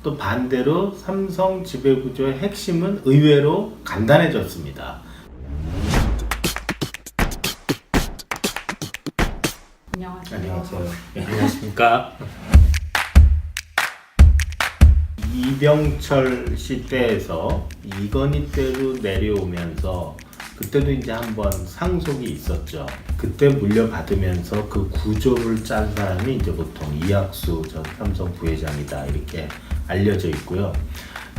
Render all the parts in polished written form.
또 반대로 삼성 지배구조의 핵심은 의외로 간단해졌습니다. 안녕하세요. 안녕하세요. 네, 안녕하십니까. 이병철 씨 때에서 이건희 때로 내려오면서 그때도 이제 한번 상속이 있었죠. 그때 물려받으면서 그 구조를 짠 사람이 이제 보통 이학수 전 삼성 부회장이다 이렇게 알려져 있고요.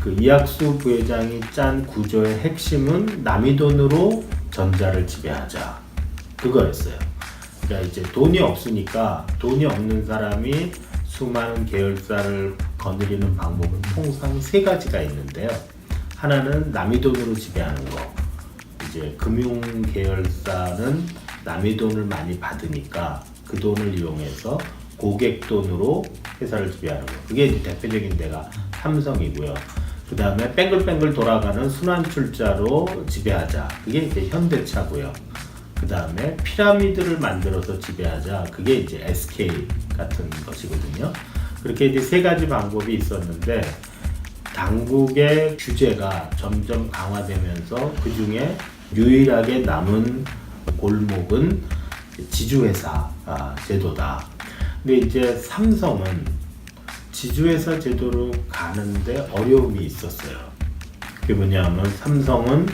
그 이학수 부회장이 짠 구조의 핵심은 남의 돈으로 전자를 지배하자 그거였어요. 그러니까 이제 돈이 없으니까 돈이 없는 사람이 수많은 계열사를 거느리는 방법은 통상 세 가지가 있는데요. 하나는 남의 돈으로 지배하는 거. 이제 금융 계열사는 남의 돈을 많이 받으니까 그 돈을 이용해서 고객 돈으로 회사를 지배하는 거. 그게 이제 대표적인 데가 삼성이고요. 그 다음에 뺑글뺑글 돌아가는 순환출자로 지배하자. 그게 이제 현대차고요. 그 다음에 피라미드를 만들어서 지배하자. 그게 이제 SK 같은 것이거든요. 그렇게 이제 세 가지 방법이 있었는데 당국의 규제가 점점 강화되면서 그 중에 유일하게 남은 골목은 지주회사 제도다. 근데 이제 삼성은 지주회사 제도로 가는데 어려움이 있었어요. 그게 뭐냐면 삼성은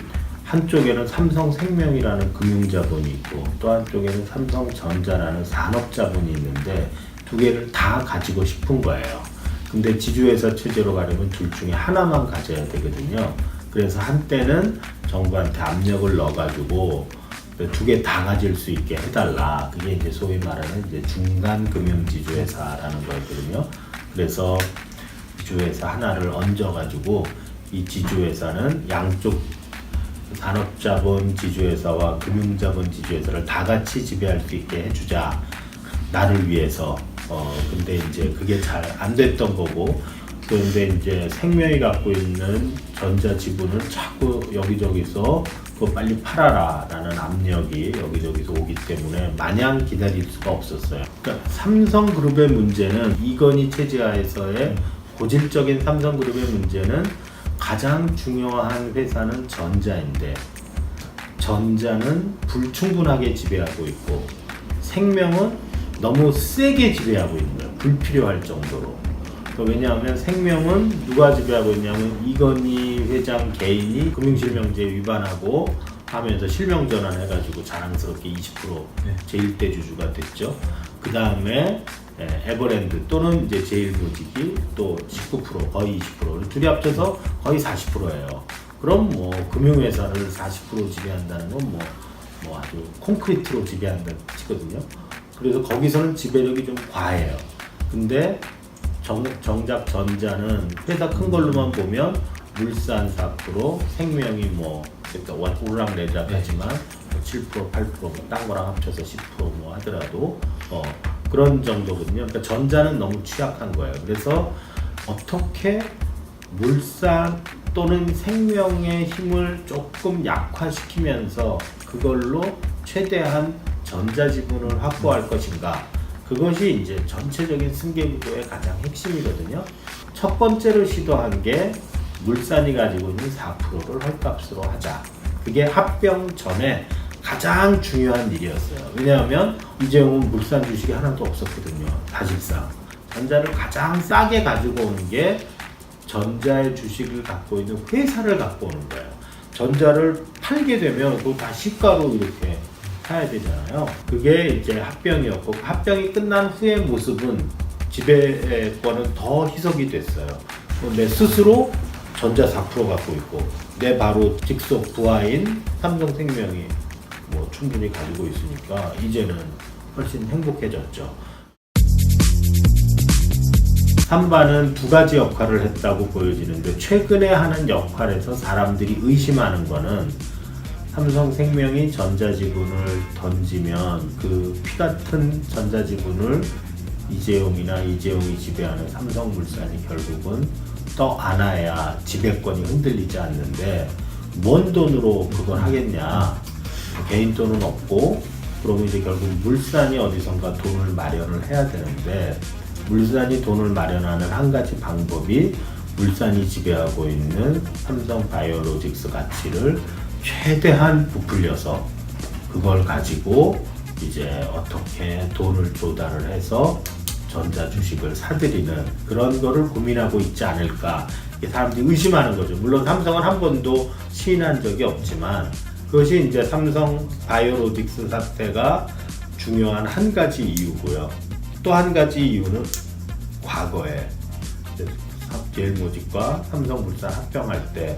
한쪽에는 삼성생명이라는 금융자본이 있고 또 한쪽에는 삼성전자라는 산업자본이 있는데 두 개를 다 가지고 싶은 거예요. 근데 지주회사 체제로 가려면 둘 중에 하나만 가져야 되거든요. 그래서 한때는 정부한테 압력을 넣어가지고 두 개 다 가질 수 있게 해달라. 그게 이제 소위 말하는 이제 중간 금융 지주회사라는 거였거든요. 그래서 지주회사 하나를 얹어가지고 이 지주회사는 양쪽 산업자본 지주회사와 금융자본 지주회사를 다 같이 지배할 수 있게 해주자. 나를 위해서. 근데 이제 그게 잘 안 됐던 거고, 그런데 이제 생명이 갖고 있는 전자 지분을 자꾸 여기저기서 그거 빨리 팔아라 라는 압력이 여기저기서 오기 때문에 마냥 기다릴 수가 없었어요. 그러니까 삼성그룹의 문제는 이건희 체제하에서의 고질적인 삼성그룹의 문제는 가장 중요한 회사는 전자인데 전자는 불충분하게 지배하고 있고 생명은 너무 세게 지배하고 있는 거예요. 불필요할 정도로. 왜냐하면 생명은 누가 지배하고 있냐면 이건희 회장 개인이 금융실명제 위반하고 하면서 실명전환 해가지고 자랑스럽게 20% 제1대 주주가 됐죠. 그 다음에 에버랜드 또는 이제 제일모직이 또 19% 거의 20% 둘이 합쳐서 거의 40%예요. 그럼 뭐 금융회사를 40% 지배한다는 건 뭐 아주 콘크리트로 지배한다는 뜻이거든요. 그래서 거기서는 지배력이 좀 과해요. 근데 정작 전자는 회사 큰 걸로만 보면 물산 4%, 생명이 뭐 그러니까 오르락내리락하지만 7%, 8%, 딴 거랑 합쳐서 10% 뭐 하더라도 그런 정도거든요. 그러니까 전자는 너무 취약한 거예요. 그래서 어떻게 물산 또는 생명의 힘을 조금 약화시키면서 그걸로 최대한 전자 지분을 확보할 것인가. 그것이 이제 전체적인 승계구도의 가장 핵심이거든요. 첫 번째로 시도한 게 물산이 가지고 있는 4%를 헐값으로 하자. 그게 합병 전에 가장 중요한 일이었어요. 왜냐하면 이재용은 물산 주식이 하나도 없었거든요. 사실상. 전자를 가장 싸게 가지고 오는 게 전자의 주식을 갖고 있는 회사를 갖고 오는 거예요. 전자를 팔게 되면 그거 다 시가로 이렇게 사야 되잖아요. 그게 이제 합병이었고 합병이 끝난 후의 모습은 지배권은 더 희석이 됐어요. 내 스스로 전자 4% 갖고 있고 내 바로 직속 부하인 삼성생명이 뭐 충분히 가지고 있으니까 이제는 훨씬 행복해졌죠. 삼바는 두 가지 역할을 했다고 보여지는데 최근에 하는 역할에서 사람들이 의심하는 거는 삼성생명이 전자지분을 던지면 그 피같은 전자지분을 이재용이 지배하는 삼성물산이 결국은 떠 안아야 지배권이 흔들리지 않는데 뭔 돈으로 그걸 하겠냐. 개인 돈은 없고 그러면 이제 결국 물산이 어디선가 돈을 마련을 해야 되는데 물산이 돈을 마련하는 한 가지 방법이 물산이 지배하고 있는 삼성 바이오로직스 가치를 최대한 부풀려서 그걸 가지고 이제 어떻게 돈을 조달을 해서 전자 주식을 사들이는 그런 거를 고민하고 있지 않을까. 사람들이 의심하는 거죠. 물론 삼성은 한 번도 시인한 적이 없지만 그것이 이제 삼성 바이오로직스 사태가 중요한 한 가지 이유고요. 또 한 가지 이유는 과거에 제일모직과 삼성물산 합병할 때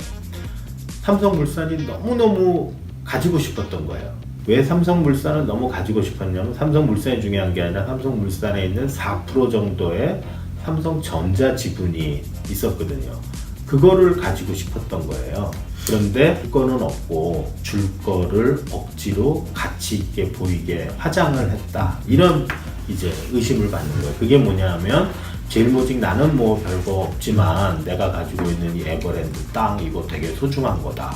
삼성물산이 너무너무 가지고 싶었던 거예요. 왜 삼성물산을 너무 가지고 싶었냐면 삼성물산이 중요한 게 아니라 삼성물산에 있는 4% 정도의 삼성전자 지분이 있었거든요. 그거를 가지고 싶었던 거예요. 그런데 줄 거는 없고 줄 거를 억지로 가치 있게 보이게 화장을 했다. 이런 이제 의심을 받는 거예요. 그게 뭐냐면 제일모직 나는 뭐 별거 없지만 내가 가지고 있는 이 에버랜드 땅 이거 되게 소중한 거다.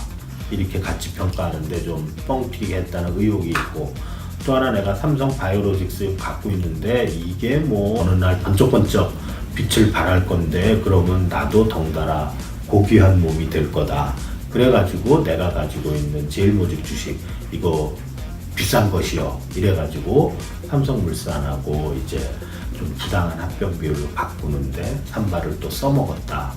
이렇게 가치 평가하는데 좀 뻥 튀게 했다는 의혹이 있고 또 하나 내가 삼성 바이오로직스 갖고 있는데 이게 뭐 어느 날 번쩍번쩍 빛을 발할 건데 그러면 나도 덩달아 고귀한 몸이 될 거다. 그래가지고 내가 가지고 있는 제일모직 주식 이거 비싼 것이요. 이래가지고 삼성물산하고 이제 좀 부당한 합병 비율로 바꾸는데 산발을 또 써먹었다.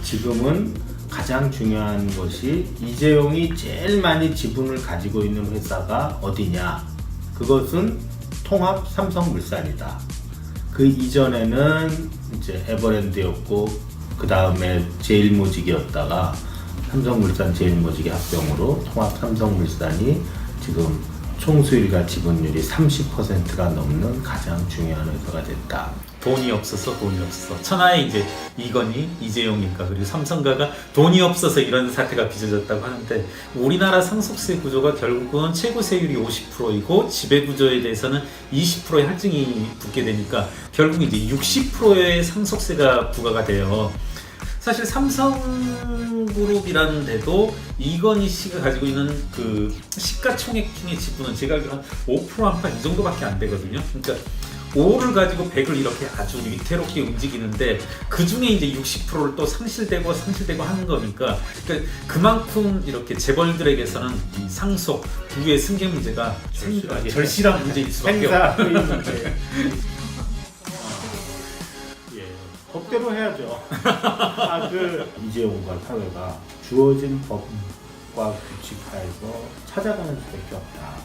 지금은 가장 중요한 것이 이재용이 제일 많이 지분을 가지고 있는 회사가 어디냐? 그것은 통합 삼성물산이다. 그 이전에는 이제 에버랜드였고 그 다음에 제일모직이었다가 삼성물산 제일모직의 합병으로 통합 삼성물산이 지금 총수일가 지분율이 30%가 넘는 가장 중요한 회사가 됐다. 돈이 없어서 천하에 이제 이건희, 이재용인가 그리고 삼성가가 돈이 없어서 이런 사태가 빚어졌다고 하는데 우리나라 상속세 구조가 결국은 최고 세율이 50%이고 지배 구조에 대해서는 20%의 할증이 붙게 되니까 결국 이제 60%의 상속세가 부과가 돼요. 사실 삼성그룹이라는 데도 이건희 씨가 가지고 있는 그 시가총액 중의 지분은 제가 알기로 한 5% 안팎 이 정도밖에 안 되거든요. 그러니까 5를 가지고 100을 이렇게 아주 위태롭게 움직이는데 그 중에 이제 60%를 또 상실되고 하는 거니까 그러니까 그만큼 이렇게 재벌들에게서는 이 상속, 부의 승계 문제가 절실한 문제일 수밖에 없다. 문제. 법대로 해야죠. 이재용과 사회가 주어진 법과 규칙 하에서 찾아가는 수밖에 없다.